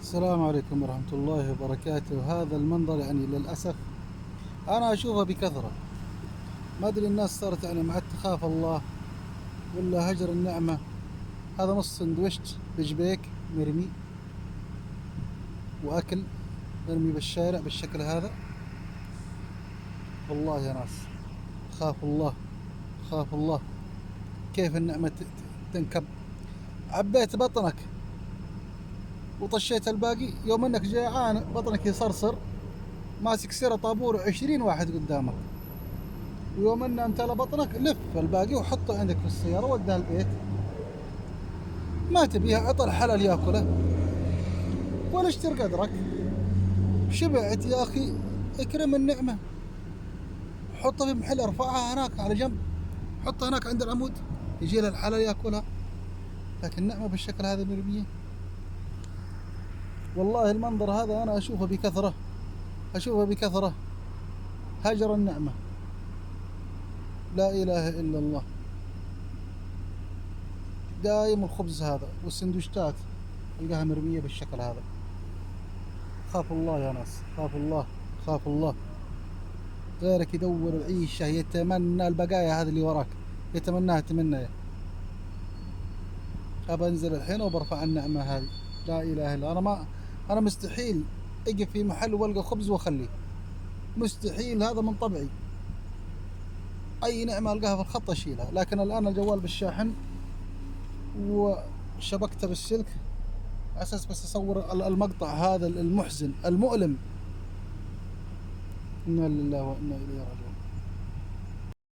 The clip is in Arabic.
السلام عليكم ورحمة الله وبركاته. هذا المنظر يعني للأسف أنا أشوفه بكثرة. ما أدري الناس صارت يعني ما عاد تخاف الله ولا هجر النعمة. هذا نص سندويشت بجبيك مرمي وأكل مرمي بالشارع بالشكل هذا. والله يا ناس خاف الله، خاف الله. كيف النعمة تنكب؟ عبيت بطنك وطشيت الباقي، يوم انك جيعان بطنك يصرصر ماسك سيرة طابور 20 واحد قدامك، ويوم ان امتلى بطنك لف الباقي وحطه عندك في السيارة ودها البيت. ما تبيها عطى الحلال ياكله ولا اشتر قدرك. شبعت يا اخي، اكرم النعمة، حطها في محل، ارفعها هناك على جنب، حطها هناك عند العمود يجي لها الحلال ياكلها. لكن النعمة بالشكل هذا مرمية. والله المنظر هذا انا اشوفه بكثرة، اشوفه بكثرة. هجر النعمة، لا اله الا الله. دايم الخبز هذا والسندويشتات تلقاها مرمية بالشكل هذا. خاف الله يا ناس، خاف الله، خاف الله. غيرك يدور العيشة، يتمنى البقايا هذه اللي وراك، يتمناها تمنى. أبى أنزل الحين وبرفع النعمة هذه. لا إله إلا أنا مستحيل أقف في محل وألقى خبز وأخليه، مستحيل، هذا من طبعي. أي نعمة ألقاها في الخط أشيلها. لكن الآن الجوال بالشاحن وشبكته بالسلك على أساس بس أصور المقطع هذا المحزن المؤلم. إنا لله وإنا إليه راجعون.